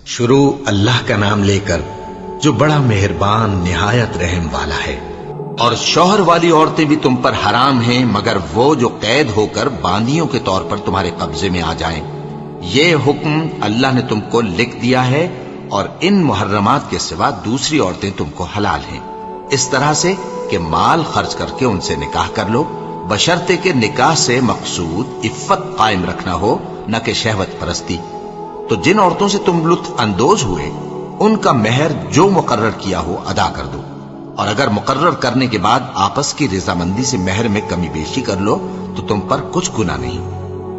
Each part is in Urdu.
شروع اللہ کا نام لے کر جو بڑا مہربان نہایت رحم والا ہے۔ اور شوہر والی عورتیں بھی تم پر حرام ہیں مگر وہ جو قید ہو کر باندیوں کے طور پر تمہارے قبضے میں آ جائیں۔ یہ حکم اللہ نے تم کو لکھ دیا ہے، اور ان محرمات کے سوا دوسری عورتیں تم کو حلال ہیں، اس طرح سے کہ مال خرچ کر کے ان سے نکاح کر لو، بشرطے کہ نکاح سے مقصود عفت قائم رکھنا ہو، نہ کہ شہوت پرستی۔ تو جن عورتوں سے تم لطف اندوز ہوئے ان کا مہر جو مقرر کیا ہو ادا کر دو، اور اگر مقرر کرنے کے بعد آپس کی رضامندی سے مہر میں کمی بیشی کر لو تو تم پر کچھ گناہ نہیں۔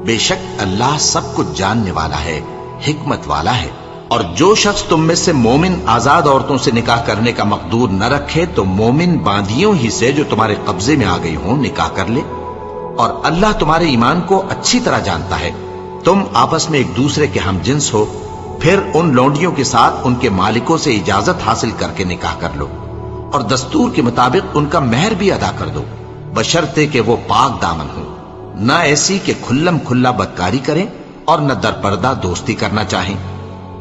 بے شک اللہ سب کچھ جاننے والا ہے، حکمت والا ہے۔ اور جو شخص تم میں سے مومن آزاد عورتوں سے نکاح کرنے کا مقدور نہ رکھے تو مومن باندیوں ہی سے جو تمہارے قبضے میں آ گئی ہوں نکاح کر لے، اور اللہ تمہارے ایمان کو اچھی طرح جانتا ہے۔ تم آپس میں ایک دوسرے کے ہم جنس ہو، پھر ان لونڈیوں کے ساتھ ان کے مالکوں سے اجازت حاصل کر کے نکاح کر لو، اور دستور کے مطابق ان کا مہر بھی ادا کر دو، بشرطے کہ وہ پاک دامن ہو، نہ ایسی کہ کھلم کھلا بدکاری کریں اور نہ درپردہ دوستی کرنا چاہیں۔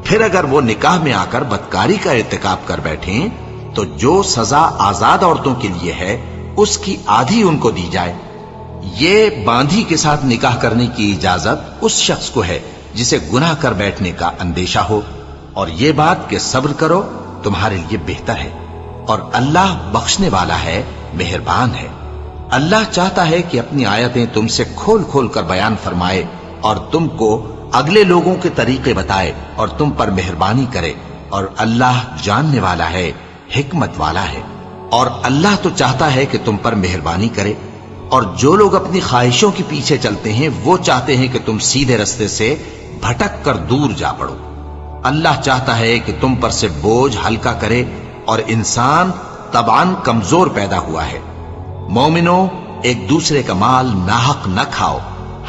پھر اگر وہ نکاح میں آ کر بدکاری کا ارتکاب کر بیٹھیں تو جو سزا آزاد عورتوں کے لیے ہے اس کی آدھی ان کو دی جائے۔ یہ باندھی کے ساتھ نکاح کرنے کی اجازت اس شخص کو ہے جسے گناہ کر بیٹھنے کا اندیشہ ہو، اور یہ بات کہ صبر کرو تمہارے لیے بہتر ہے، اور اللہ بخشنے والا ہے، مہربان ہے۔ اللہ چاہتا ہے کہ اپنی آیتیں تم سے کھول کھول کر بیان فرمائے اور تم کو اگلے لوگوں کے طریقے بتائے اور تم پر مہربانی کرے، اور اللہ جاننے والا ہے، حکمت والا ہے۔ اور اللہ تو چاہتا ہے کہ تم پر مہربانی کرے، اور جو لوگ اپنی خواہشوں کے پیچھے چلتے ہیں وہ چاہتے ہیں کہ تم سیدھے رستے سے بھٹک کر دور جا پڑو۔ اللہ چاہتا ہے کہ تم پر سے بوجھ ہلکا کرے، اور انسان طبعاً کمزور پیدا ہوا ہے۔ مومنوں، ایک دوسرے کا مال ناحق نہ کھاؤ۔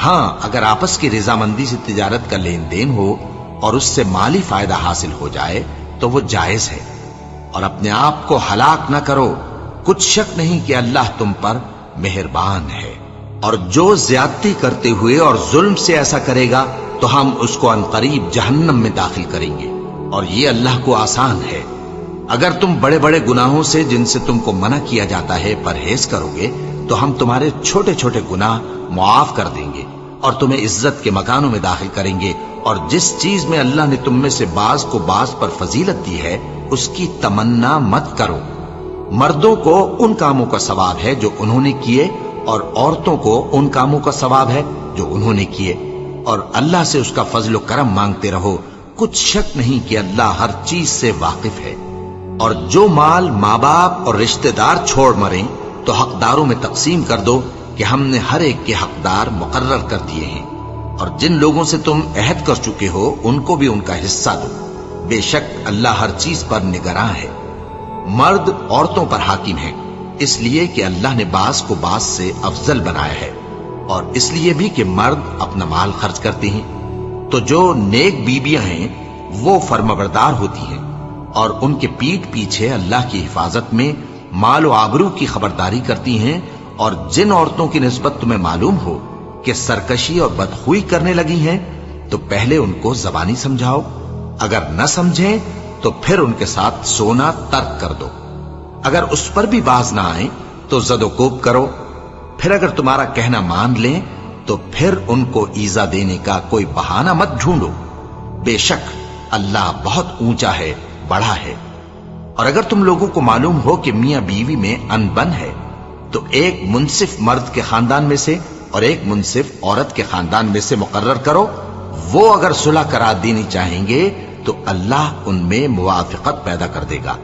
ہاں، اگر آپس کی رضامندی سے تجارت کا لین دین ہو اور اس سے مالی فائدہ حاصل ہو جائے تو وہ جائز ہے، اور اپنے آپ کو ہلاک نہ کرو، کچھ شک نہیں کہ اللہ تم پر مہربان ہے۔ اور جو زیادتی کرتے ہوئے اور ظلم سے ایسا کرے گا تو ہم اس کو عنقریب جہنم میں داخل کریں گے، اور یہ اللہ کو آسان ہے۔ اگر تم بڑے بڑے گناہوں سے جن سے تم کو منع کیا جاتا ہے پرہیز کرو گے تو ہم تمہارے چھوٹے چھوٹے گناہ معاف کر دیں گے اور تمہیں عزت کے مکانوں میں داخل کریں گے۔ اور جس چیز میں اللہ نے تم میں سے بعض کو بعض پر فضیلت دی ہے اس کی تمنا مت کرو۔ مردوں کو ان کاموں کا ثواب ہے جو انہوں نے کیے، اور عورتوں کو ان کاموں کا ثواب ہے جو انہوں نے کیے، اور اللہ سے اس کا فضل و کرم مانگتے رہو، کچھ شک نہیں کہ اللہ ہر چیز سے واقف ہے۔ اور جو مال ماں باپ اور رشتہ دار چھوڑ مریں تو حقداروں میں تقسیم کر دو کہ ہم نے ہر ایک کے حقدار مقرر کر دیے ہیں، اور جن لوگوں سے تم عہد کر چکے ہو ان کو بھی ان کا حصہ دو، بے شک اللہ ہر چیز پر نگراں ہے۔ مرد عورتوں پر حاکم ہیں، اس لیے کہ اللہ نے بعض کو بعض سے افضل بنایا ہے، اور اس لیے بھی کہ مرد اپنا مال خرچ کرتے ہیں۔ تو جو نیک بیویاں ہیں وہ فرمانبردار ہوتی ہیں، اور ان کے پیٹھ پیچھے اللہ کی حفاظت میں مال و آبرو کی خبرداری کرتی ہیں۔ اور جن عورتوں کی نسبت تمہیں معلوم ہو کہ سرکشی اور بدخوئی کرنے لگی ہیں تو پہلے ان کو زبانی سمجھاؤ، اگر نہ سمجھیں تو پھر ان کے ساتھ سونا ترک کر دو۔ اگر اس پر بھی باز نہ آئیں تو زد و کوب کرو، پھر اگر تمہارا کہنا مان لیں تو پھر ان کو ایذا دینے کا کوئی بہانہ مت ڈھونڈو، بے شک اللہ بہت اونچا ہے، بڑا ہے۔ اور اگر تم لوگوں کو معلوم ہو کہ میاں بیوی میں انبن ہے تو ایک منصف مرد کے خاندان میں سے اور ایک منصف عورت کے خاندان میں سے مقرر کرو، وہ اگر صلح کرا دینی چاہیں گے تو اللہ ان میں موافقت پیدا کر دے گا۔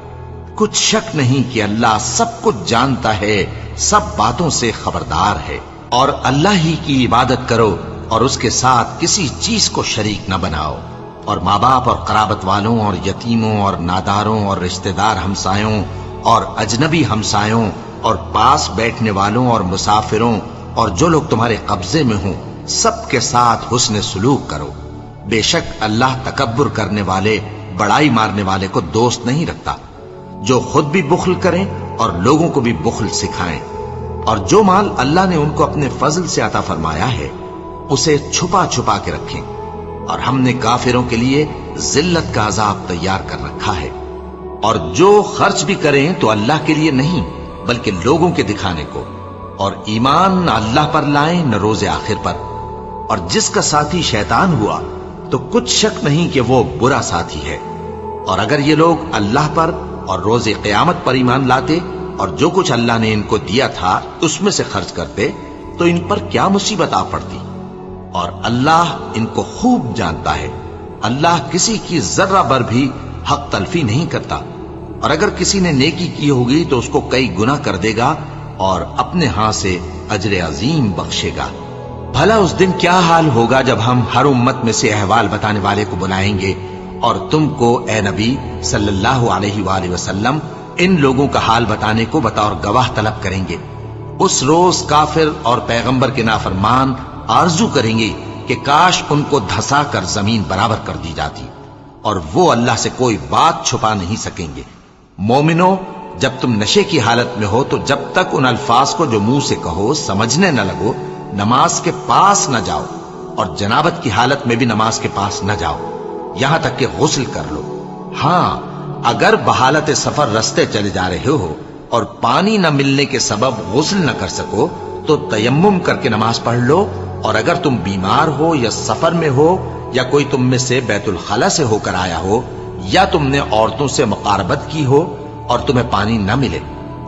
کچھ شک نہیں کہ اللہ سب کچھ جانتا ہے، سب باتوں سے خبردار ہے۔ اور اللہ ہی کی عبادت کرو اور اس کے ساتھ کسی چیز کو شریک نہ بناؤ، اور ماں باپ اور قرابت والوں اور یتیموں اور ناداروں اور رشتہ دار ہمسایوں اور اجنبی ہمسایوں اور پاس بیٹھنے والوں اور مسافروں اور جو لوگ تمہارے قبضے میں ہوں سب کے ساتھ حسن سلوک کرو، بے شک اللہ تکبر کرنے والے، بڑائی مارنے والے کو دوست نہیں رکھتا۔ جو خود بھی بخل کریں اور لوگوں کو بھی بخل سکھائیں، اور جو مال اللہ نے ان کو اپنے فضل سے عطا فرمایا ہے اسے چھپا چھپا کے رکھیں، اور ہم نے کافروں کے لیے ذلت کا عذاب تیار کر رکھا ہے۔ اور جو خرچ بھی کریں تو اللہ کے لیے نہیں بلکہ لوگوں کے دکھانے کو، اور ایمان نہ اللہ پر لائیں نہ روز آخر پر۔ اور جس کا ساتھی شیطان ہوا تو کچھ شک نہیں کہ وہ برا ساتھی ہے۔ اور اگر یہ لوگ اللہ پر اور روز قیامت پر ایمان لاتے اور جو کچھ اللہ نے ان کو دیا تھا اس میں سے خرچ کرتے تو ان پر کیا مصیبت آ پڑتی۔ اور اللہ ان کو خوب جانتا ہے، اللہ کسی کی ذرہ بر بھی حق تلفی نہیں کرتا۔ اور اگر کسی نے نیکی کی ہوگی تو اس کو کئی گنا کر دے گا اور اپنے ہاں سے اجر عظیم بخشے گا۔ بھلا اس دن کیا حال ہوگا جب ہم ہر امت میں سے احوال بتانے والے کو بلائیں گے اور تم کو اے نبی صلی اللہ علیہ وآلہ وسلم ان لوگوں کا حال بتانے کو بطور گواہ طلب کریں گے۔ اس روز کافر اور پیغمبر کے نافرمان آرزو کریں گے کہ کاش ان کو دھسا کر زمین برابر کر دی جاتی، اور وہ اللہ سے کوئی بات چھپا نہیں سکیں گے۔ مومنو، جب تم نشے کی حالت میں ہو تو جب تک ان الفاظ کو جو منہ سے کہو سمجھنے نہ لگو نماز کے پاس نہ جاؤ، اور جنابت کی حالت میں بھی نماز کے پاس نہ جاؤ یہاں تک کہ غسل کر لو۔ ہاں، اگر بحالت سفر رستے چلے جا رہے ہو اور پانی نہ ملنے کے سبب غسل نہ کر سکو تو تیمم کر کے نماز پڑھ لو، اور اگر تم بیمار ہو یا سفر میں ہو یا کوئی تم میں سے بیت الخلا سے ہو کر آیا ہو یا تم نے عورتوں سے مقاربت کی ہو اور تمہیں پانی نہ ملے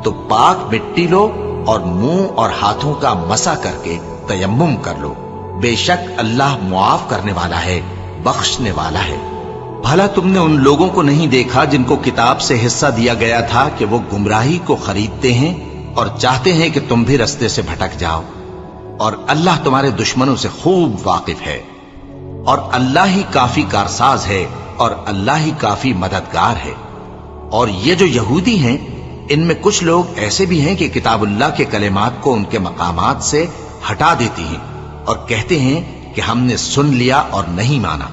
تو پاک مٹی لو اور منہ اور ہاتھوں کا مسح کر کے تیمم کر لو۔ بے شک اللہ معاف کرنے والا ہے، بخشنے والا ہے۔ بھلا تم نے ان لوگوں کو نہیں دیکھا جن کو کتاب سے حصہ دیا گیا تھا کہ وہ گمراہی کو خریدتے ہیں اور چاہتے ہیں کہ تم بھی رستے سے بھٹک جاؤ، اور اللہ تمہارے دشمنوں سے خوب واقف ہے، اور اللہ ہی کافی کارساز ہے اور اللہ ہی کافی مددگار ہے۔ اور یہ جو یہودی ہیں ان میں کچھ لوگ ایسے بھی ہیں کہ کتاب اللہ کے کلمات کو ان کے مقامات سے ہٹا دیتی ہیں اور کہتے ہیں کہ ہم نے سن لیا اور نہیں مانا،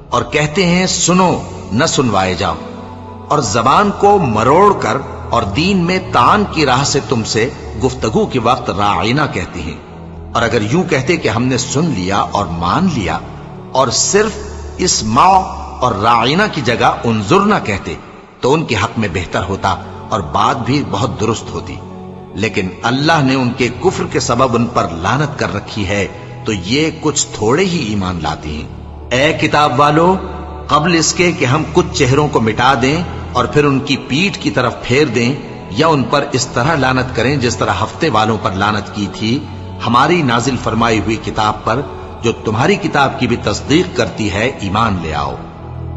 اور کہتے ہیں سنو نہ سنوائے جاؤ، اور زبان کو مروڑ کر اور دین میں طعن کی راہ سے تم سے گفتگو کے وقت راعینا کہتے ہیں۔ اور اگر یوں کہتے کہ ہم نے سن لیا اور مان لیا اور صرف اسمع اور راعینا کی جگہ انظرنا کہتے تو ان کے حق میں بہتر ہوتا اور بات بھی بہت درست ہوتی، لیکن اللہ نے ان کے کفر کے سبب ان پر لعنت کر رکھی ہے تو یہ کچھ تھوڑے ہی ایمان لاتے ہیں۔ اے کتاب والو، قبل اس کے کہ ہم کچھ چہروں کو مٹا دیں اور پھر ان کی پیٹھ کی طرف پھیر دیں یا ان پر اس طرح لعنت کریں جس طرح ہفتے والوں پر لعنت کی تھی، ہماری نازل فرمائی ہوئی کتاب پر جو تمہاری کتاب کی بھی تصدیق کرتی ہے ایمان لے آؤ۔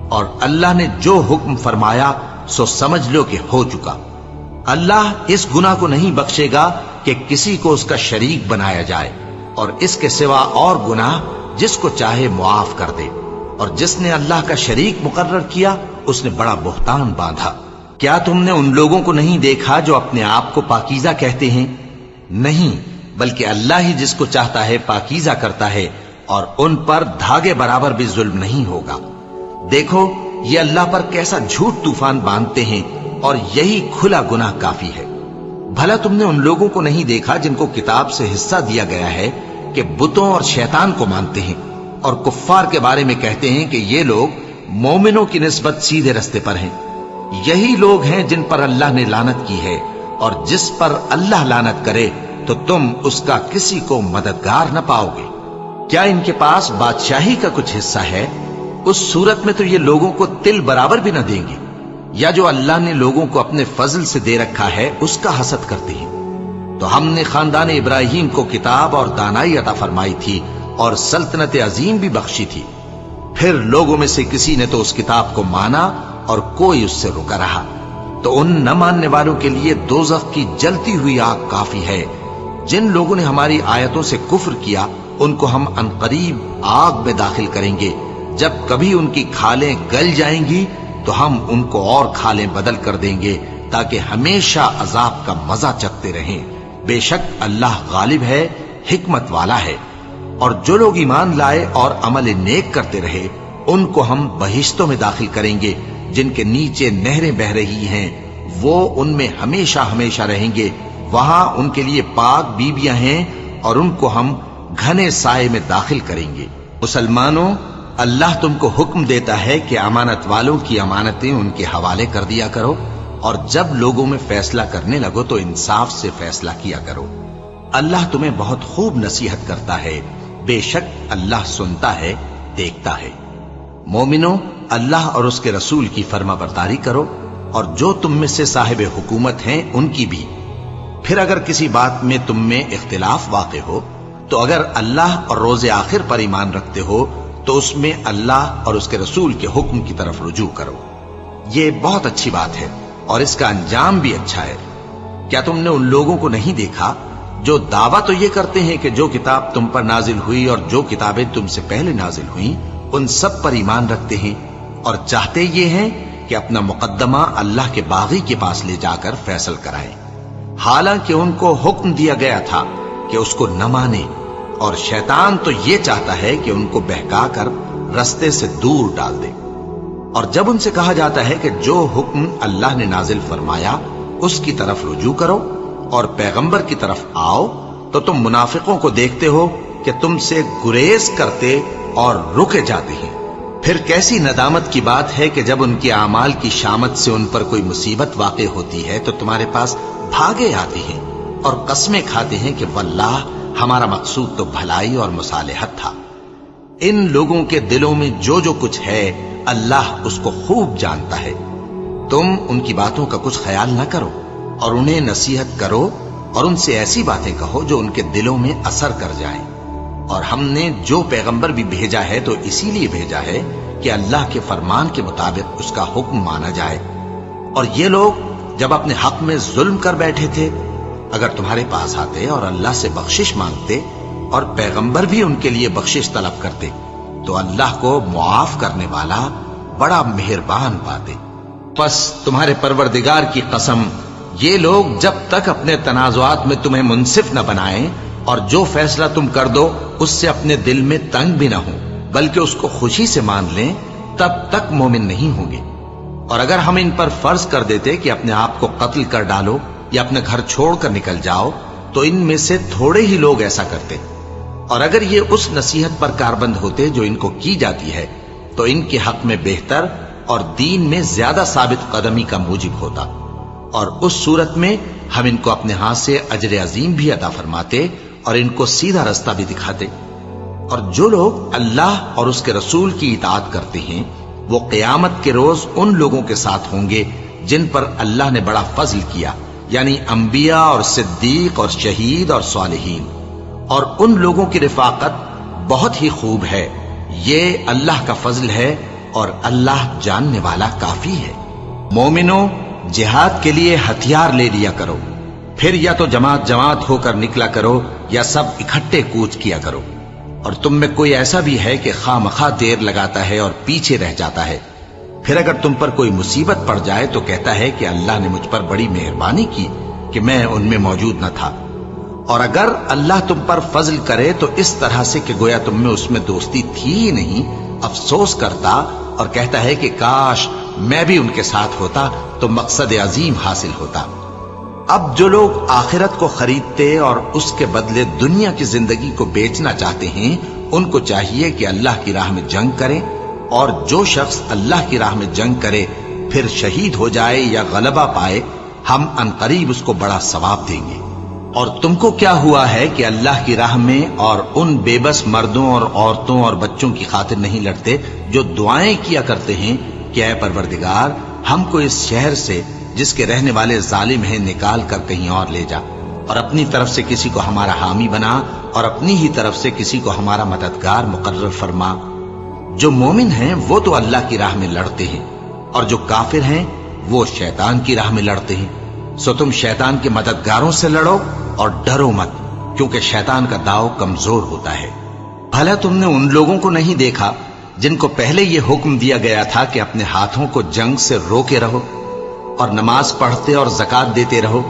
اور اللہ نے جو حکم فرمایا سو سمجھ لو کہ ہو چکا۔ اللہ اس گناہ کو نہیں بخشے گا کہ کسی کو اس کا شریک بنایا جائے، اور اس کے سوا اور گناہ جس کو چاہے معاف کر دے، اور جس نے اللہ کا شریک مقرر کیا اس نے بڑا بہتان باندھا۔ کیا تم نے ان لوگوں کو نہیں دیکھا جو اپنے آپ کو پاکیزہ کہتے ہیں؟ نہیں، بلکہ اللہ ہی جس کو چاہتا ہے پاکیزہ کرتا ہے، اور ان پر دھاگے برابر بھی ظلم نہیں ہوگا۔ دیکھو یہ اللہ پر کیسا جھوٹ طوفان باندھتے ہیں، اور یہی کھلا گناہ کافی ہے۔ بھلا تم نے ان لوگوں کو نہیں دیکھا جن کو کتاب سے حصہ دیا گیا ہے کہ بتوں اور شیطان کو مانتے ہیں، اور کفار کے بارے میں کہتے ہیں کہ یہ لوگ مومنوں کی نسبت سیدھے رستے پر ہیں۔ یہی لوگ ہیں جن پر اللہ نے لعنت کی ہے، اور جس پر اللہ لعنت کرے تو تم اس کا کسی کو مددگار نہ پاؤ گے۔ کیا ان کے پاس بادشاہی کا کچھ حصہ ہے؟ اس صورت میں تو یہ لوگوں کو تل برابر بھی نہ دیں گے، یا جو اللہ نے لوگوں کو اپنے فضل سے دے رکھا ہے اس کا حسد کرتے ہیں۔ تو ہم نے خاندان ابراہیم کو کتاب اور دانائی عطا فرمائی تھی اور سلطنت عظیم بھی بخشی تھی، پھر لوگوں میں سے کسی نے تو اس کتاب کو مانا اور کوئی اس سے رکا رہا، تو ان نہ ماننے والوں کے لیے دوزخ کی جلتی ہوئی آگ کافی ہے۔ جن لوگوں نے ہماری آیتوں سے کفر کیا ان کو ہم عنقریب آگ میں داخل کریں گے، جب کبھی ان کی کھالیں گل جائیں گی تو ہم ان کو اور کھالیں بدل کر دیں گے تاکہ ہمیشہ عذاب کا مزہ چکھتے رہیں۔ بے شک اللہ غالب ہے، حکمت والا ہے۔ اور جو لوگ ایمان لائے اور عمل نیک کرتے رہے ان کو ہم بہشتوں میں داخل کریں گے جن کے نیچے نہریں بہ رہی ہیں، وہ ان میں ہمیشہ ہمیشہ رہیں گے۔ وہاں ان کے لیے پاک بیویاں ہیں اور ان کو ہم گھنے سائے میں داخل کریں گے۔ مسلمانوں، اللہ تم کو حکم دیتا ہے کہ امانت والوں کی امانتیں ان کے حوالے کر دیا کرو، اور جب لوگوں میں فیصلہ کرنے لگو تو انصاف سے فیصلہ کیا کرو۔ اللہ تمہیں بہت خوب نصیحت کرتا ہے، بے شک اللہ سنتا ہے، دیکھتا ہے۔ مومنو، اللہ اور اس کے رسول کی فرما برداری کرو، اور جو تم میں سے صاحب حکومت ہیں ان کی بھی۔ پھر اگر کسی بات میں تم میں اختلاف واقع ہو تو اگر اللہ اور روز آخر پر ایمان رکھتے ہو تو اس میں اللہ اور اس کے رسول کے حکم کی طرف رجوع کرو۔ یہ بہت اچھی بات ہے اور اس کا انجام بھی اچھا ہے۔ کیا تم نے ان لوگوں کو نہیں دیکھا جو دعویٰ تو یہ کرتے ہیں کہ جو کتاب تم پر نازل ہوئی اور جو کتابیں تم سے پہلے نازل ہوئیں ان سب پر ایمان رکھتے ہیں، اور چاہتے یہ ہیں کہ اپنا مقدمہ اللہ کے باغی کے پاس لے جا کر فیصل کرائیں، حالانکہ ان کو حکم دیا گیا تھا کہ اس کو نہ مانے، اور شیطان تو یہ چاہتا ہے کہ ان کو بہکا کر رستے سے دور ڈال دے۔ اور جب ان سے کہا جاتا ہے کہ جو حکم اللہ نے نازل فرمایا اس کی طرف رجوع کرو اور پیغمبر کی طرف آؤ، تو تم منافقوں کو دیکھتے ہو کہ تم سے گریز کرتے اور رکے جاتے ہیں۔ پھر کیسی ندامت کی بات ہے کہ جب ان کے اعمال کی شامت سے ان پر کوئی مصیبت واقع ہوتی ہے تو تمہارے پاس بھاگے آتے ہیں اور قسمیں کھاتے ہیں کہ واللہ ہمارا مقصود تو بھلائی اور مصالحت تھا۔ ان لوگوں کے دلوں میں جو جو کچھ ہے اللہ اس کو خوب جانتا ہے۔ تم ان کی باتوں کا کچھ خیال نہ کرو اور انہیں نصیحت کرو اور ان سے ایسی باتیں کہو جو ان کے دلوں میں اثر کر جائیں۔ اور ہم نے جو پیغمبر بھی بھیجا ہے تو اسی لیے بھیجا ہے کہ اللہ کے فرمان کے مطابق اس کا حکم مانا جائے۔ اور یہ لوگ جب اپنے حق میں ظلم کر بیٹھے تھے، اگر تمہارے پاس آتے اور اللہ سے بخشش مانگتے اور پیغمبر بھی ان کے لیے بخشش طلب کرتے تو اللہ کو معاف کرنے والا بڑا مہربان پاتے۔ پس تمہارے پروردگار کی قسم، یہ لوگ جب تک اپنے تنازعات میں تمہیں منصف نہ بنائیں اور جو فیصلہ تم کر دو اس سے اپنے دل میں تنگ بھی نہ ہو بلکہ اس کو خوشی سے مان لیں، تب تک مومن نہیں ہوں گے۔ اور اگر ہم ان پر فرض کر دیتے کہ اپنے آپ کو قتل کر ڈالو یا اپنے گھر چھوڑ کر نکل جاؤ تو ان میں سے تھوڑے ہی لوگ ایسا کرتے، اور اگر یہ اس نصیحت پر کاربند ہوتے جو ان کو کی جاتی ہے تو ان کے حق میں بہتر اور دین میں زیادہ ثابت قدمی کا موجب ہوتا، اور اس صورت میں ہم ان کو اپنے ہاتھ سے اجر عظیم بھی عطا فرماتے اور ان کو سیدھا رستہ بھی دکھاتے۔ اور جو لوگ اللہ اور اس کے رسول کی اطاعت کرتے ہیں وہ قیامت کے روز ان لوگوں کے ساتھ ہوں گے جن پر اللہ نے بڑا فضل کیا، یعنی انبیاء اور صدیق اور شہید اور صالحین، اور ان لوگوں کی رفاقت بہت ہی خوب ہے۔ یہ اللہ کا فضل ہے اور اللہ جاننے والا کافی ہے۔ مومنوں، جہاد کے لیے ہتھیار لے لیا کرو، پھر یا تو جماعت جماعت ہو کر نکلا کرو یا سب اکٹھے کوچ کیا کرو۔ اور تم میں کوئی ایسا بھی ہے کہ خواہ مخواہ دیر لگاتا ہے اور پیچھے رہ جاتا ہے، پھر اگر تم پر کوئی مصیبت پڑ جائے تو کہتا ہے کہ اللہ نے مجھ پر بڑی مہربانی کی کہ میں ان میں موجود نہ تھا۔ اور اگر اللہ تم پر فضل کرے تو اس طرح سے کہ گویا تم میں اس میں دوستی تھی ہی نہیں، افسوس کرتا اور کہتا ہے کہ کاش میں بھی ان کے ساتھ ہوتا تو مقصد عظیم حاصل ہوتا۔ اب جو لوگ آخرت کو خریدتے اور اس کے بدلے دنیا کی زندگی کو بیچنا چاہتے ہیں ان کو چاہیے کہ اللہ کی راہ میں جنگ کریں، اور جو شخص اللہ کی راہ میں جنگ کرے پھر شہید ہو جائے یا غلبہ پائے ہم عنقریب اس کو بڑا ثواب دیں گے۔ اور تم کو کیا ہوا ہے کہ اللہ کی راہ میں اور ان بے بس مردوں اور عورتوں اور بچوں کی خاطر نہیں لڑتے جو دعائیں کیا کرتے ہیں کہ اے پروردگار ہم کو اس شہر سے جس کے رہنے والے ظالم ہیں نکال کر کہیں اور لے جا، اور اپنی طرف سے کسی کو ہمارا حامی بنا اور اپنی ہی طرف سے کسی کو ہمارا مددگار مقرر فرما۔ جو مومن ہیں وہ تو اللہ کی راہ میں لڑتے ہیں اور جو کافر ہیں وہ شیطان کی راہ میں لڑتے ہیں، سو تم شیطان کے مددگاروں سے لڑو اور ڈرو مت، کیونکہ شیطان کا داؤ کمزور ہوتا ہے۔ بھلا تم نے ان لوگوں کو نہیں دیکھا جن کو پہلے یہ حکم دیا گیا تھا کہ اپنے ہاتھوں کو جنگ سے روکے رہو اور نماز پڑھتے اور زکات دیتے رہو،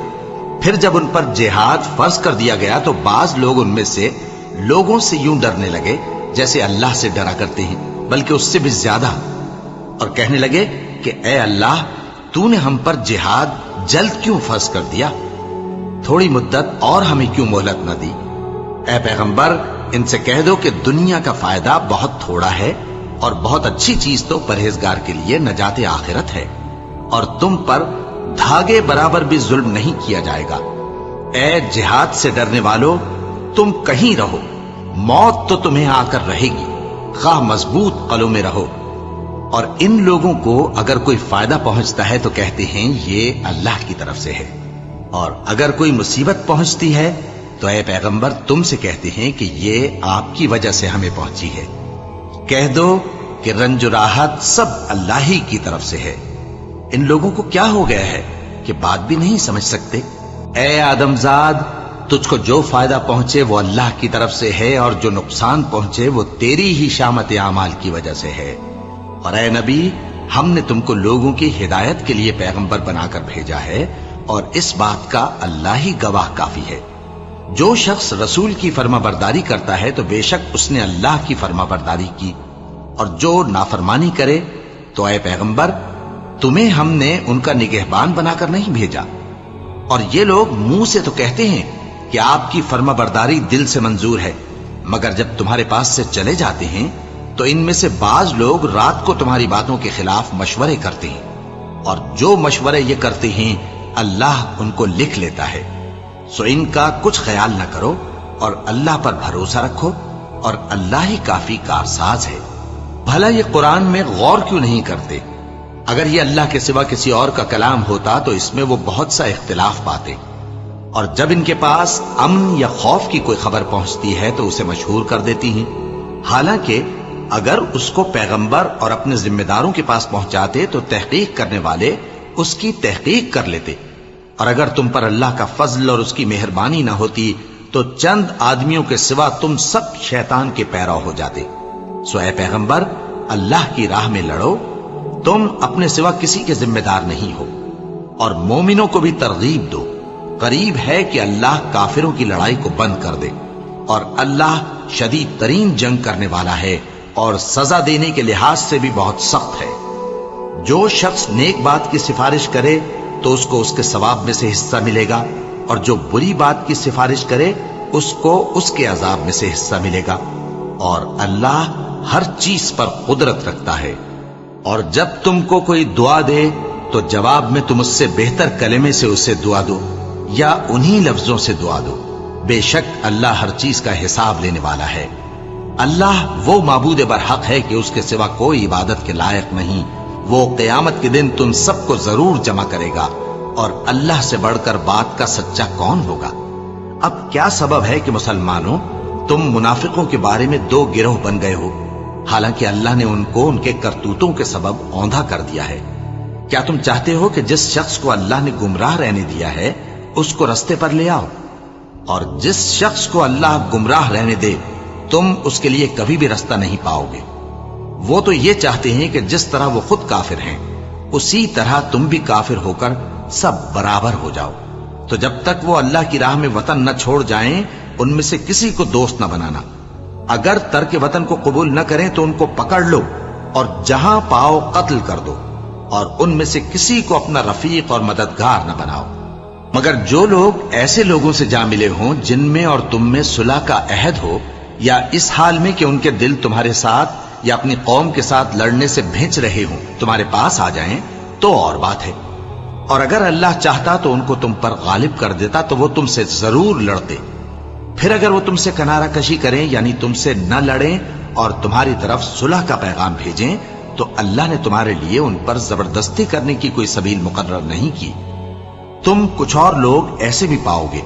پھر جب ان پر جہاد فرض کر دیا گیا تو بعض لوگ ان میں سے لوگوں سے یوں ڈرنے لگے جیسے اللہ سے ڈرا کرتے ہیں، بلکہ اس سے بھی زیادہ، اور کہنے لگے کہ اے اللہ تو نے ہم پر جہاد جلد کیوں فرض کر دیا؟ تھوڑی مدت اور ہمیں کیوں مہلت نہ دی؟ اے پیغمبر ان سے کہہ دو کہ دنیا کا فائدہ بہت تھوڑا ہے اور بہت اچھی چیز تو پرہیزگار کے لیے نجات آخرت ہے، اور تم پر دھاگے برابر بھی ظلم نہیں کیا جائے گا۔ اے جہاد سے ڈرنے والو، تم کہیں رہو، موت تو تمہیں آ کر رہے گی، خواہ مضبوط قلعوں میں رہو۔ اور ان لوگوں کو اگر کوئی فائدہ پہنچتا ہے تو کہتے ہیں یہ اللہ کی طرف سے ہے، اور اگر کوئی مصیبت پہنچتی ہے تو اے پیغمبر تم سے کہتے ہیں کہ یہ آپ کی وجہ سے ہمیں پہنچی ہے۔ کہہ دو کہ رنج و راحت سب اللہ ہی کی طرف سے ہے۔ ان لوگوں کو کیا ہو گیا ہے کہ بات بھی نہیں سمجھ سکتے؟ اے آدم زاد، تجھ کو جو فائدہ پہنچے وہ اللہ کی طرف سے ہے، اور جو نقصان پہنچے وہ تیری ہی شامت اعمال کی وجہ سے ہے۔ اور اے نبی، ہم نے تم کو لوگوں کی ہدایت کے لیے پیغمبر بنا کر بھیجا ہے، اور اس بات کا اللہ ہی گواہ کافی ہے۔ جو شخص رسول کی فرما برداری کرتا ہے تو بے شک اس نے اللہ کی فرما برداری کی، اور جو نافرمانی کرے تو اے پیغمبر تمہیں ہم نے ان کا نگہبان بنا کر نہیں بھیجا۔ اور یہ لوگ منہ سے تو کہتے ہیں کہ آپ کی فرما برداری دل سے منظور ہے، مگر جب تمہارے پاس سے چلے جاتے ہیں تو ان میں سے بعض لوگ رات کو تمہاری باتوں کے خلاف مشورے کرتے ہیں، اور جو مشورے یہ کرتے ہیں اللہ ان کو لکھ لیتا ہے۔ سو ان کا کچھ خیال نہ کرو، اور اللہ پر بھروسہ رکھو، اور اللہ ہی کافی کارساز ہے۔ بھلا یہ قرآن میں غور کیوں نہیں کرتے؟ اگر یہ اللہ کے سوا کسی اور کا کلام ہوتا تو اس میں وہ بہت سا اختلاف پاتے، اور جب ان کے پاس امن یا خوف کی کوئی خبر پہنچتی ہے تو اسے مشہور کر دیتی ہیں، حالانکہ اگر اس کو پیغمبر اور اپنے ذمہ داروں کے پاس پہنچاتے تو تحقیق کرنے والے اس کی تحقیق کر لیتے، اور اگر تم پر اللہ کا فضل اور اس کی مہربانی نہ ہوتی تو چند آدمیوں کے سوا تم سب شیطان کے پیرو ہو جاتے۔ سو اے پیغمبر، اللہ کی راہ میں لڑو، تم اپنے سوا کسی کے ذمہ دار نہیں ہو، اور مومنوں کو بھی ترغیب دو۔ قریب ہے کہ اللہ کافروں کی لڑائی کو بند کر دے، اور اللہ شدید ترین جنگ کرنے والا ہے، اور سزا دینے کے لحاظ سے بھی بہت سخت ہے۔ جو شخص نیک بات کی سفارش کرے تو اس کو اس کے ثواب میں سے حصہ ملے گا، اور جو بری بات کی سفارش کرے اس کو اس کے عذاب میں سے حصہ ملے گا، اور اللہ ہر چیز پر قدرت رکھتا ہے۔ اور جب تم کو کوئی دعا دے تو جواب میں تم اس سے بہتر کلمے سے اسے دعا دو، یا انہی لفظوں سے دعا دو، بے شک اللہ ہر چیز کا حساب لینے والا ہے۔ اللہ وہ معبود برحق ہے کہ اس کے سوا کوئی عبادت کے لائق نہیں۔ وہ قیامت کے دن تم سب کو ضرور جمع کرے گا، اور اللہ سے بڑھ کر بات کا سچا کون ہوگا؟ اب کیا سبب ہے کہ مسلمانوں تم منافقوں کے بارے میں دو گروہ بن گئے ہو، حالانکہ اللہ نے ان کو ان کے کرتوتوں کے سبب اوندھا کر دیا ہے؟ کیا تم چاہتے ہو کہ جس شخص کو اللہ نے گمراہ رہنے دیا ہے اس کو رستے پر لے آؤ، اور جس شخص کو اللہ گمراہ رہنے دے تم اس کے لیے کبھی بھی رستہ نہیں پاؤ گے؟ وہ تو یہ چاہتے ہیں کہ جس طرح وہ خود کافر ہیں اسی طرح تم بھی کافر ہو کر سب برابر ہو جاؤ۔ تو جب تک وہ اللہ کی راہ میں وطن نہ چھوڑ جائیں ان میں سے کسی کو دوست نہ بنانا۔ اگر ترک وطن کو قبول نہ کریں تو ان کو پکڑ لو اور جہاں پاؤ قتل کر دو، اور ان میں سے کسی کو اپنا رفیق اور مددگار نہ بناؤ، مگر جو لوگ ایسے لوگوں سے جا ملے ہوں جن میں اور تم میں صلح کا عہد ہو، یا اس حال میں کہ ان کے دل تمہارے ساتھ یا اپنی قوم کے ساتھ لڑنے سے بھنچ رہے ہوں تمہارے پاس آ جائیں تو اور بات ہے۔ اور اگر اللہ چاہتا تو ان کو تم پر غالب کر دیتا تو وہ تم سے ضرور لڑتے۔ پھر اگر وہ تم سے کنارہ کشی کریں یعنی تم سے نہ لڑیں اور تمہاری طرف صلح کا پیغام بھیجیں تو اللہ نے تمہارے لیے ان پر زبردستی کرنے کی کوئی سبیل مقرر نہیں کی۔ تم کچھ اور لوگ ایسے بھی پاؤ گے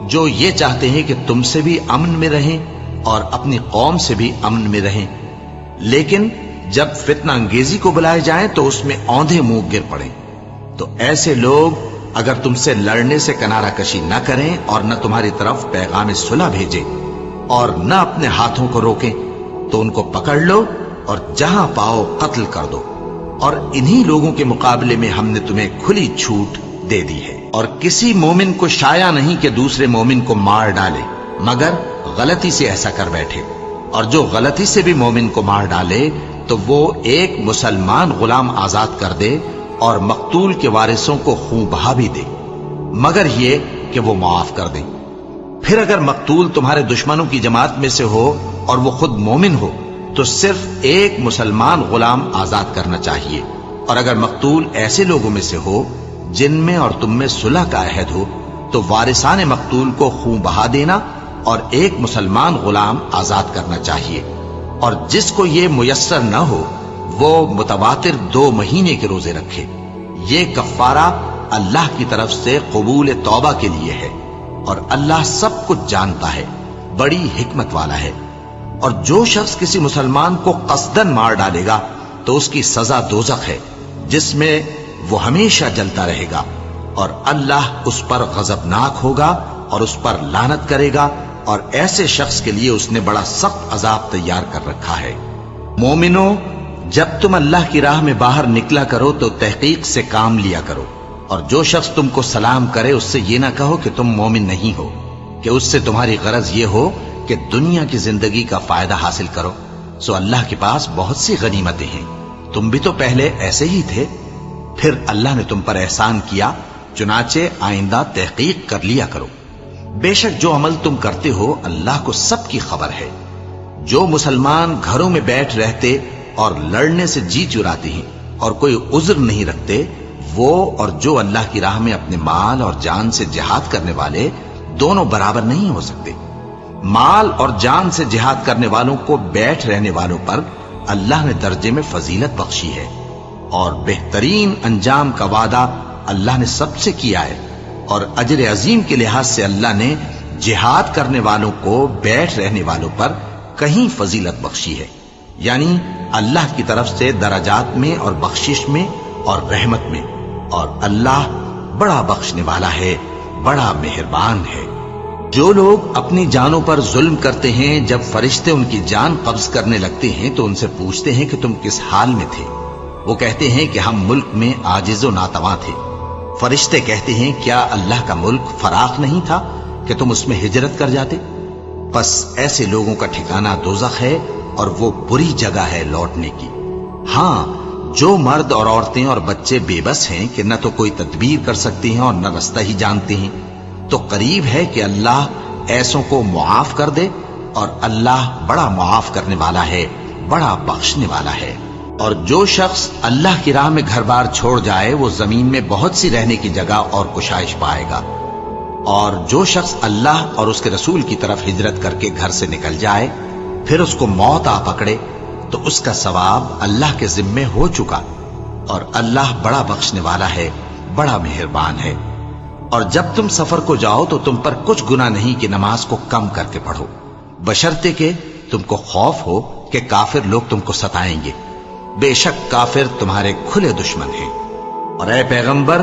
جو یہ چاہتے ہیں کہ تم سے بھی امن میں رہیں اور اپنی قوم سے بھی امن میں رہیں، لیکن جب فتنہ انگیزی کو بلائے جائیں تو اس میں اوندھے منہ گر پڑیں۔ تو ایسے لوگ اگر تم سے لڑنے سے کنارہ کشی نہ کریں اور نہ تمہاری طرف پیغام صلح بھیجیں اور نہ اپنے ہاتھوں کو روکیں تو ان کو پکڑ لو اور جہاں پاؤ قتل کر دو، اور انہی لوگوں کے مقابلے میں ہم نے تمہیں کھلی چھوٹ دے دی ہے۔ اور کسی مومن کو شایع نہیں کہ دوسرے مومن کو مار ڈالے مگر غلطی سے ایسا کر بیٹھے، اور جو غلطی سے بھی مومن کو مار ڈالے تو وہ ایک مسلمان غلام آزاد کر دے اور مقتول کے وارثوں کو خون بہا بھی دے، مگر یہ کہ وہ معاف کر دیں۔ پھر اگر مقتول تمہارے دشمنوں کی جماعت میں سے ہو اور وہ خود مومن ہو تو صرف ایک مسلمان غلام آزاد کرنا چاہیے، اور اگر مقتول ایسے لوگوں میں سے ہو جن میں اور تم میں صلح کا عہد ہو تو وارثان مقتول کو خون بہا دینا اور ایک مسلمان غلام آزاد کرنا چاہیے، اور جس کو یہ میسر نہ ہو وہ متواتر 2 مہینے کے روزے رکھے۔ یہ کفارہ اللہ کی طرف سے قبول توبہ کے لیے ہے، اور اللہ سب کچھ جانتا ہے، بڑی حکمت والا ہے۔ اور جو شخص کسی مسلمان کو قصدن مار ڈالے گا تو اس کی سزا دوزخ ہے، جس میں وہ ہمیشہ جلتا رہے گا، اور اللہ اس پر غضبناک ہوگا اور اس پر لعنت کرے گا، اور ایسے شخص کے لیے اس نے بڑا سخت عذاب تیار کر رکھا ہے۔ مومنو، جب تم اللہ کی راہ میں باہر نکلا کرو تو تحقیق سے کام لیا کرو، اور جو شخص تم کو سلام کرے اس سے یہ نہ کہو کہ تم مومن نہیں ہو، کہ اس سے تمہاری غرض یہ ہو کہ دنیا کی زندگی کا فائدہ حاصل کرو۔ سو اللہ کے پاس بہت سی غنیمتیں ہیں، تم بھی تو پہلے ایسے ہی تھے، پھر اللہ نے تم پر احسان کیا، چنانچہ آئندہ تحقیق کر لیا کرو۔ بے شک جو عمل تم کرتے ہو اللہ کو سب کی خبر ہے۔ جو مسلمان گھروں میں بیٹھ رہتے اور لڑنے سے جی چراتے ہیں اور کوئی عذر نہیں رکھتے، وہ اور جو اللہ کی راہ میں اپنے مال اور جان سے جہاد کرنے والے دونوں برابر نہیں ہو سکتے۔ مال اور جان سے جہاد کرنے والوں کو بیٹھ رہنے والوں پر اللہ نے درجے میں فضیلت بخشی ہے، اور بہترین انجام کا وعدہ اللہ نے سب سے کیا ہے، اور اجر عظیم کے لحاظ سے اللہ نے جہاد کرنے والوں کو بیٹھ رہنے والوں پر کہیں فضیلت بخشی ہے، یعنی اللہ کی طرف سے درجات میں اور بخشش میں اور رحمت میں، اور اللہ بڑا بخشنے والا ہے، بڑا مہربان ہے۔ جو لوگ اپنی جانوں پر ظلم کرتے ہیں، جب فرشتے ان کی جان قبض کرنے لگتے ہیں تو ان سے پوچھتے ہیں کہ تم کس حال میں تھے؟ وہ کہتے ہیں کہ ہم ملک میں عاجز و ناتواں تھے۔ فرشتے کہتے ہیں کیا اللہ کا ملک فراخ نہیں تھا کہ تم اس میں ہجرت کر جاتے؟ بس ایسے لوگوں کا ٹھکانہ دوزخ ہے، اور وہ بری جگہ ہے لوٹنے کی۔ ہاں، جو مرد اور عورتیں اور بچے بے بس ہیں کہ نہ تو کوئی تدبیر کر سکتے ہیں اور نہ رستہ ہی جانتے ہیں، تو قریب ہے کہ اللہ ایسوں کو معاف کر دے، اور اللہ بڑا معاف کرنے والا ہے، بڑا بخشنے والا ہے۔ اور جو شخص اللہ کی راہ میں گھر بار چھوڑ جائے وہ زمین میں بہت سی رہنے کی جگہ اور کشائش پائے گا، اور جو شخص اللہ اور اس کے رسول کی طرف ہجرت کر کے گھر سے نکل جائے پھر اس کو موت آ پکڑے تو اس کا ثواب اللہ کے ذمے ہو چکا، اور اللہ بڑا بخشنے والا ہے، بڑا مہربان ہے۔ اور جب تم سفر کو جاؤ تو تم پر کچھ گناہ نہیں کہ نماز کو کم کر کے پڑھو، بشرطے کہ تم کو خوف ہو کہ کافر لوگ تم کو ستائیں گے، بے شک کافر تمہارے کھلے دشمن ہیں۔ اور اے پیغمبر،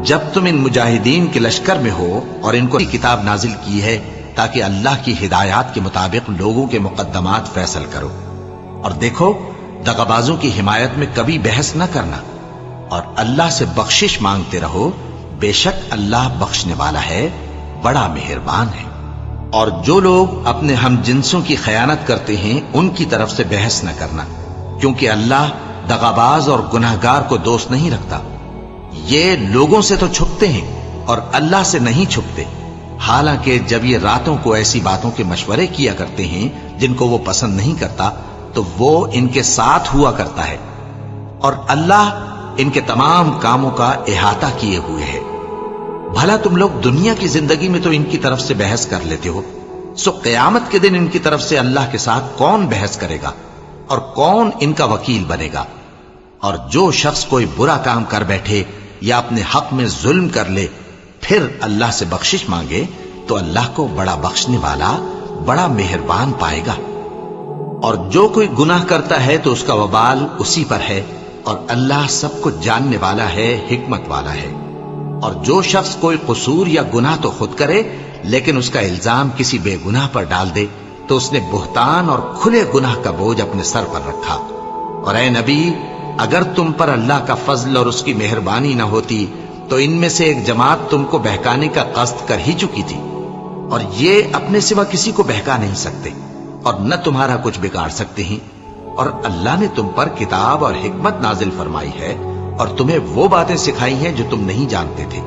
جب تم ان مجاہدین کے لشکر میں ہو اور ان کو کتاب نازل کی ہے تاکہ اللہ کی ہدایات کے مطابق لوگوں کے مقدمات فیصل کرو، اور دیکھو دغابازوں کی حمایت میں کبھی بحث نہ کرنا، اور اللہ سے بخشش مانگتے رہو، بے شک اللہ بخشنے والا ہے، بڑا مہربان ہے۔ اور جو لوگ اپنے ہم جنسوں کی خیانت کرتے ہیں ان کی طرف سے بحث نہ کرنا، کیونکہ اللہ دغاباز اور گناہگار کو دوست نہیں رکھتا۔ یہ لوگوں سے تو چھپتے ہیں اور اللہ سے نہیں چھپتے، حالانکہ جب یہ راتوں کو ایسی باتوں کے مشورے کیا کرتے ہیں جن کو وہ پسند نہیں کرتا تو وہ ان کے ساتھ ہوا کرتا ہے، اور اللہ ان کے تمام کاموں کا احاطہ کیے ہوئے ہے۔ بھلا تم لوگ دنیا کی زندگی میں تو ان کی طرف سے بحث کر لیتے ہو، سو قیامت کے دن ان کی طرف سے اللہ کے ساتھ کون بحث کرے گا اور کون ان کا وکیل بنے گا؟ اور جو شخص کوئی برا کام کر بیٹھے یا اپنے حق میں ظلم کر لے پھر اللہ سے بخشش مانگے تو اللہ کو بڑا بخشنے والا، بڑا مہربان پائے گا۔ اور جو کوئی گناہ کرتا ہے تو اس کا وبال اسی پر ہے، اور اللہ سب کو جاننے والا ہے، حکمت والا ہے۔ اور جو شخص کوئی قصور یا گناہ تو خود کرے لیکن اس کا الزام کسی بے گناہ پر ڈال دے تو اس نے بہتان اور کھلے گناہ کا بوجھ اپنے سر پر رکھا۔ اور اے نبی، اگر تم پر اللہ کا فضل اور اس کی مہربانی نہ ہوتی تو ان میں سے ایک جماعت تم کو بہکانے کا قصد کر ہی چکی تھی، اور یہ اپنے سوا کسی کو بہکا نہیں سکتے اور نہ تمہارا کچھ بگاڑ سکتے ہیں۔ اور اللہ نے تم پر کتاب اور حکمت نازل فرمائی ہے اور تمہیں وہ باتیں سکھائی ہیں جو تم نہیں جانتے تھے،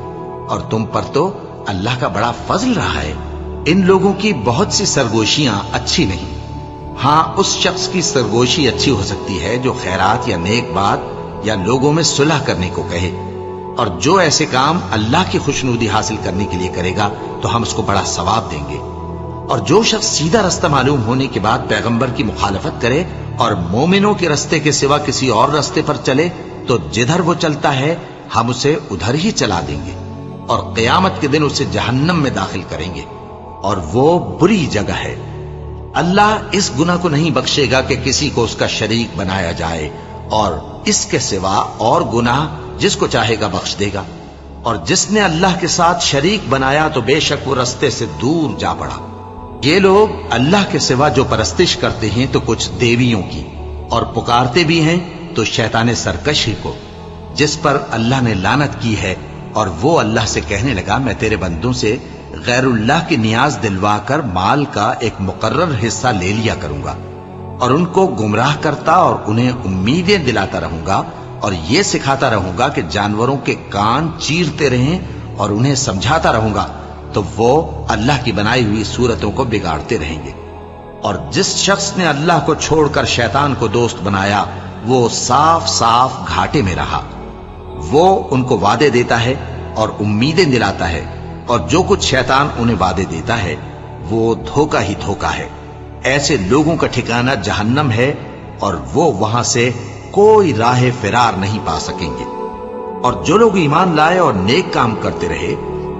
اور تم پر تو اللہ کا بڑا فضل رہا ہے۔ ان لوگوں کی بہت سی سرگوشیاں اچھی نہیں، ہاں اس شخص کی سرگوشی اچھی ہو سکتی ہے جو خیرات یا نیک بات یا لوگوں میں صلح کرنے کو کہے، اور جو ایسے کام اللہ کی خوشنودی حاصل کرنے کے لیے کرے گا تو ہم اس کو بڑا ثواب دیں گے۔ اور جو شخص سیدھا رستہ معلوم ہونے کے بعد پیغمبر کی مخالفت کرے اور مومنوں کے رستے کے سوا کسی اور رستے پر چلے تو جدھر وہ چلتا ہے ہم اسے ادھر ہی چلا دیں گے، اور قیامت کے دن اسے جہنم میں داخل کریں گے، اور وہ بری جگہ ہے۔ اللہ اس گناہ کو نہیں بخشے گا کہ کسی کو اس کا شریک بنایا جائے، اور اس کے سوا اور گناہ جس کو چاہے گا بخش دے گا، اور جس نے اللہ کے ساتھ شریک بنایا تو بے شک وہ رستے سے دور جا پڑا۔ یہ لوگ اللہ کے سوا جو پرستش کرتے ہیں تو کچھ دیویوں کی، اور پکارتے بھی ہیں تو شیطان سرکشی کو، جس پر اللہ نے لعنت کی ہے، اور وہ اللہ سے کہنے لگا میں تیرے بندوں سے غیر اللہ کی نیاز دلوا کر مال کا ایک مقرر حصہ لے لیا کروں گا، اور ان کو گمراہ کرتا اور انہیں امیدیں دلاتا رہوں گا، اور یہ سکھاتا رہوں گا کہ جانوروں کے کان چیرتے رہیں، اور انہیں سمجھاتا رہوں گا تو وہ اللہ کی بنائی ہوئی صورتوں کو بگاڑتے رہیں گے۔ اور جس شخص نے اللہ کو چھوڑ کر شیطان کو دوست بنایا وہ صاف صاف گھاٹے میں رہا۔ وہ ان کو وعدے دیتا ہے اور امیدیں دلاتا ہے، اور جو کچھ شیطان انہیں وعدے دیتا ہے وہ دھوکہ ہی دھوکہ ہے۔ ایسے لوگوں کا ٹھکانہ جہنم ہے، اور وہ وہاں سے کوئی راہ فرار نہیں پا سکیں گے۔ اور جو لوگ ایمان لائے اور نیک کام کرتے رہے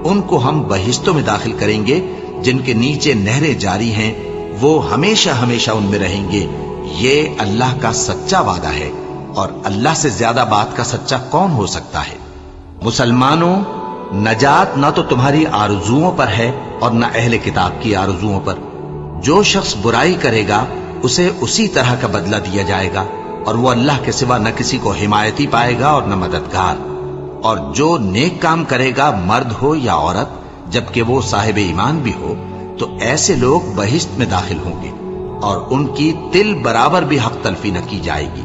ان کو ہم بہشتوں میں داخل کریں گے جن کے نیچے نہریں جاری ہیں، وہ ہمیشہ ہمیشہ ان میں رہیں گے۔ یہ اللہ کا سچا وعدہ ہے، اور اللہ سے زیادہ بات کا سچا کون ہو سکتا ہے؟ مسلمانوں، نجات نہ تو تمہاری آرزوؤں پر ہے اور نہ اہل کتاب کی آرزوؤں پر۔ جو شخص برائی کرے گا اسے اسی طرح کا بدلہ دیا جائے گا، اور وہ اللہ کے سوا نہ کسی کو حمایتی پائے گا اور نہ مددگار۔ اور جو نیک کام کرے گا مرد ہو یا عورت جبکہ وہ صاحب ایمان بھی ہو تو ایسے لوگ بہشت میں داخل ہوں گے، اور ان کی تل برابر بھی حق تلفی نہ کی جائے گی۔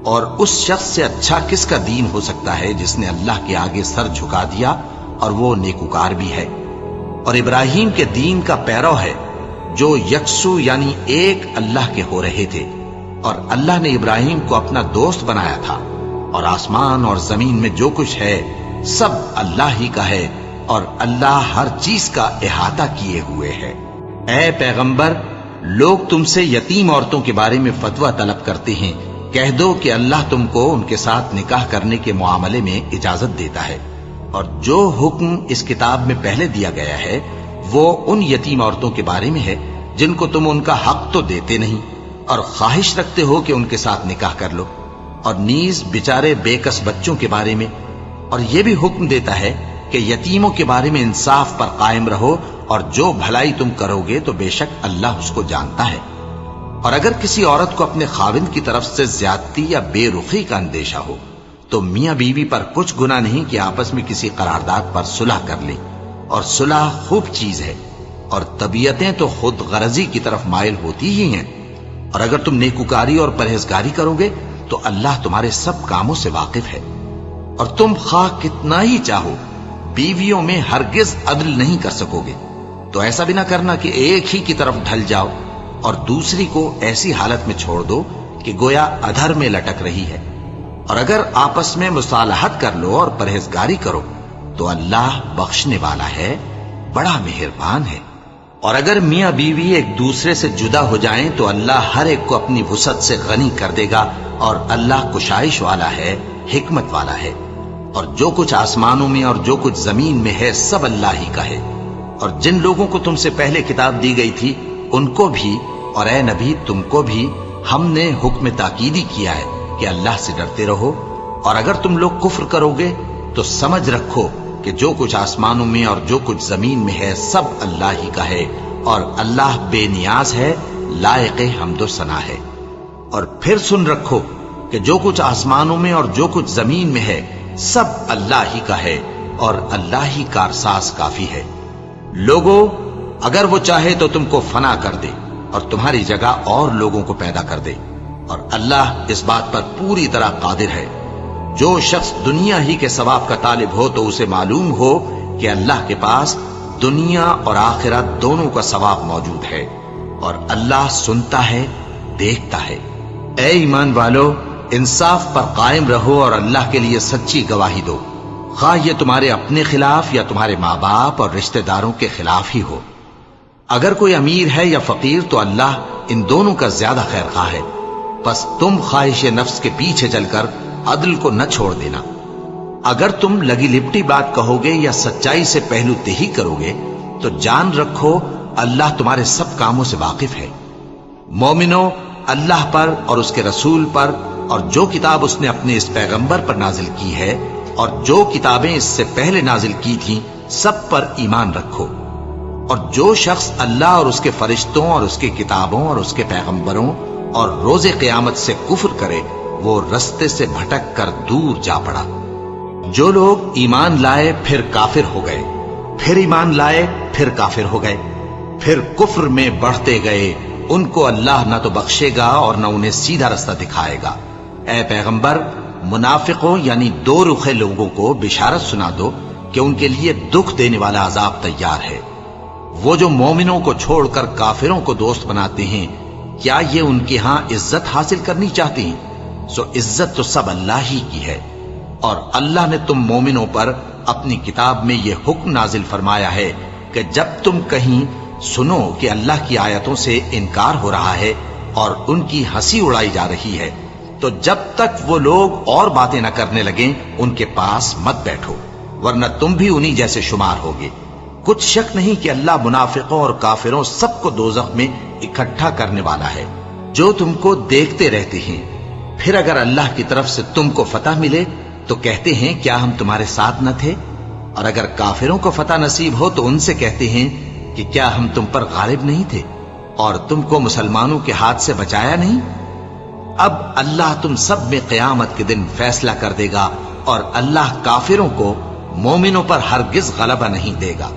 اور اس شخص سے اچھا کس کا دین ہو سکتا ہے جس نے اللہ کے آگے سر جھکا دیا اور وہ نیکوکار بھی ہے، اور ابراہیم کے دین کا پیرو ہے جو یکسو یعنی ایک اللہ کے ہو رہے تھے، اور اللہ نے ابراہیم کو اپنا دوست بنایا تھا۔ اور آسمان اور زمین میں جو کچھ ہے سب اللہ ہی کا ہے، اور اللہ ہر چیز کا احاطہ کیے ہوئے ہے۔ اے پیغمبر، لوگ تم سے یتیم عورتوں کے بارے میں فتویٰ طلب کرتے ہیں، کہہ دو کہ اللہ تم کو ان کے ساتھ نکاح کرنے کے معاملے میں اجازت دیتا ہے، اور جو حکم اس کتاب میں پہلے دیا گیا ہے وہ ان یتیم عورتوں کے بارے میں ہے جن کو تم ان کا حق تو دیتے نہیں اور خواہش رکھتے ہو کہ ان کے ساتھ نکاح کر لو، اور نیز بیچارے بے کس بچوں کے بارے میں، اور یہ بھی حکم دیتا ہے کہ یتیموں کے بارے میں انصاف پر قائم رہو، اور جو بھلائی تم کرو گے تو بے شک اللہ اس کو جانتا ہے۔ اور اگر کسی عورت کو اپنے خاوند کی طرف سے زیادتی یا بے رخی کا اندیشہ ہو تو میاں بیوی پر کچھ گناہ نہیں کہ آپس میں کسی قرارداد پر صلح کر لیں، اور صلح خوب چیز ہے، اور طبیعتیں تو خود غرضی کی طرف مائل ہوتی ہی ہیں۔ اور اگر تم نیکوکاری اور پرہیزگاری کرو گے تو اللہ تمہارے سب کاموں سے واقف ہے۔ اور تم خواہ کتنا ہی چاہو بیویوں میں ہرگز عدل نہیں کر سکو گے، تو ایسا بھی نہ کرنا کہ ایک ہی کی طرف ڈھل جاؤ اور دوسری کو ایسی حالت میں چھوڑ دو کہ گویا ادھر میں لٹک رہی ہے۔ اور اگر آپس میں مصالحت کر لو اور پرہیزگاری کرو تو اللہ بخشنے والا ہے، بڑا مہربان ہے۔ اور اگر میاں بیوی ایک دوسرے سے جدا ہو جائیں تو اللہ ہر ایک کو اپنی وسعت سے غنی کر دے گا، اور اللہ کشائش والا ہے، حکمت والا ہے۔ اور جو کچھ آسمانوں میں اور جو کچھ زمین میں ہے سب اللہ ہی کا ہے۔ اور جن لوگوں کو تم سے پہلے کتاب دی گئی تھی ان کو بھی اور اے نبی تم کو بھی ہم نے حکم تاکیدی کیا ہے کہ اللہ سے ڈرتے رہو، اور اگر تم لوگ کفر کرو گے تو سمجھ رکھو کہ جو کچھ آسمانوں میں اور جو کچھ زمین میں ہے سب اللہ ہی کا ہے، اور اللہ بے نیاز ہے، لائق حمد و ثنا ہے۔ اور پھر سن رکھو کہ جو کچھ آسمانوں میں اور جو کچھ زمین میں ہے سب اللہ ہی کا ہے، اور اللہ ہی کارساز کافی ہے۔ لوگو، اگر وہ چاہے تو تم کو فنا کر دے اور تمہاری جگہ اور لوگوں کو پیدا کر دے، اور اللہ اس بات پر پوری طرح قادر ہے۔ جو شخص دنیا ہی کے ثواب کا طالب ہو تو اسے معلوم ہو کہ اللہ کے پاس دنیا اور آخرت دونوں کا ثواب موجود ہے، اور اللہ سنتا ہے، دیکھتا ہے۔ اے ایمان والو، انصاف پر قائم رہو اور اللہ کے لیے سچی گواہی دو، خواہ یہ تمہارے اپنے خلاف یا تمہارے ماں باپ اور رشتہ داروں کے خلاف ہی ہو۔ اگر کوئی امیر ہے یا فقیر تو اللہ ان دونوں کا زیادہ خیر خواہ ہے، بس تم خواہش نفس کے پیچھے چل کر عدل کو نہ چھوڑ دینا۔ اگر تم لگی لپٹی بات کہو گے یا سچائی سے پہلو تہی کرو گے تو جان رکھو اللہ تمہارے سب کاموں سے واقف ہے۔ مومنو، اللہ پر اور اس کے رسول پر اور جو کتاب اس نے اپنے اس پیغمبر پر نازل کی ہے اور جو کتابیں اس سے پہلے نازل کی تھیں سب پر ایمان رکھو، اور جو شخص اللہ اور اس کے فرشتوں اور اس کی کتابوں اور اس کے پیغمبروں اور روز قیامت سے کفر کرے وہ رستے سے بھٹک کر دور جا پڑا۔ جو لوگ ایمان لائے پھر کافر ہو گئے، پھر ایمان لائے پھر کافر ہو گئے، پھر کفر میں بڑھتے گئے، ان کو اللہ نہ تو بخشے گا اور نہ انہیں سیدھا رستہ دکھائے گا۔ اے پیغمبر، منافقوں یعنی دو رخے لوگوں کو بشارت سنا دو کہ ان کے لیے دکھ دینے والا عذاب تیار ہے۔ وہ جو مومنوں کو چھوڑ کر کافروں کو دوست بناتے ہیں، کیا یہ ان کے ہاں عزت حاصل کرنی چاہتے ہیں؟ سو عزت تو سب اللہ ہی کی ہے، اور اللہ نے تم مومنوں پر اپنی کتاب میں یہ حکم نازل فرمایا ہے کہ جب تم کہیں سنو کہ اللہ کی آیتوں سے انکار ہو رہا ہے اور ان کی ہنسی اڑائی جا رہی ہے تو جب تک وہ لوگ اور باتیں نہ کرنے لگیں ان کے پاس مت بیٹھو، ورنہ تم بھی انہی جیسے شمار ہوگے۔ کچھ شک نہیں کہ اللہ منافقوں اور کافروں سب کو دوزخ میں اکٹھا کرنے والا ہے جو تم کو دیکھتے رہتے ہیں۔ پھر اگر اللہ کی طرف سے تم کو فتح ملے تو کہتے ہیں کیا ہم تمہارے ساتھ نہ تھے، اور اگر کافروں کو فتح نصیب ہو تو ان سے کہتے ہیں کہ کیا ہم تم پر غالب نہیں تھے اور تم کو مسلمانوں کے ہاتھ سے بچایا نہیں۔ اب اللہ تم سب میں قیامت کے دن فیصلہ کر دے گا، اور اللہ کافروں کو مومنوں پر ہرگز غلبہ نہیں دے گا۔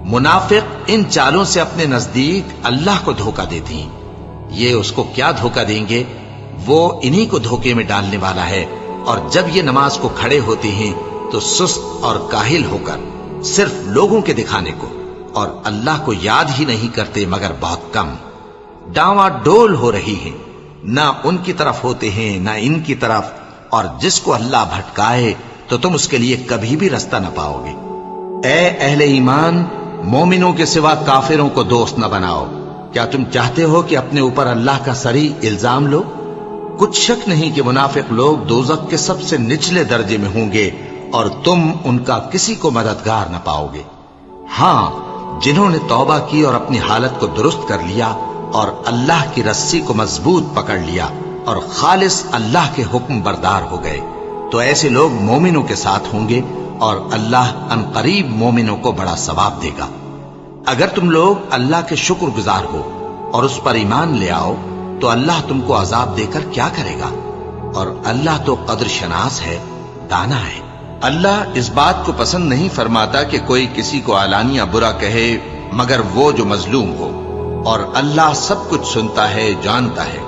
منافق ان چالوں سے اپنے نزدیک اللہ کو دھوکہ دیتے ہیں، یہ اس کو کیا دھوکہ دیں گے، وہ انہی کو دھوکے میں ڈالنے والا ہے۔ اور جب یہ نماز کو کھڑے ہوتے ہیں تو سست اور کاہل ہو کر صرف لوگوں کے دکھانے کو اور اللہ کو یاد ہی نہیں کرتے مگر بہت کم، ڈاواں ڈول ہو رہی ہیں، نہ ان کی طرف ہوتے ہیں نہ ان کی طرف، اور جس کو اللہ بھٹکائے تو تم اس کے لیے کبھی بھی رستہ نہ پاؤ گے۔ اے اہل ایمان، مومنوں کے سوا کافروں کو دوست نہ بناؤ۔ کیا تم چاہتے ہو کہ اپنے اوپر اللہ کا صریح الزام لو؟ کچھ شک نہیں کہ منافق لوگ دوزخ کے سب سے نچلے درجے میں ہوں گے اور تم ان کا کسی کو مددگار نہ پاؤ گے۔ ہاں، جنہوں نے توبہ کی اور اپنی حالت کو درست کر لیا اور اللہ کی رسی کو مضبوط پکڑ لیا اور خالص اللہ کے حکم بردار ہو گئے تو ایسے لوگ مومنوں کے ساتھ ہوں گے، اور اللہ ان قریب مومنوں کو بڑا ثواب دے گا۔ اگر تم لوگ اللہ کے شکر گزار ہو اور اس پر ایمان لے آؤ تو اللہ تم کو عذاب دے کر کیا کرے گا، اور اللہ تو قدر شناس ہے، دانا ہے۔ اللہ اس بات کو پسند نہیں فرماتا کہ کوئی کسی کو علانیہ برا کہے مگر وہ جو مظلوم ہو، اور اللہ سب کچھ سنتا ہے، جانتا ہے۔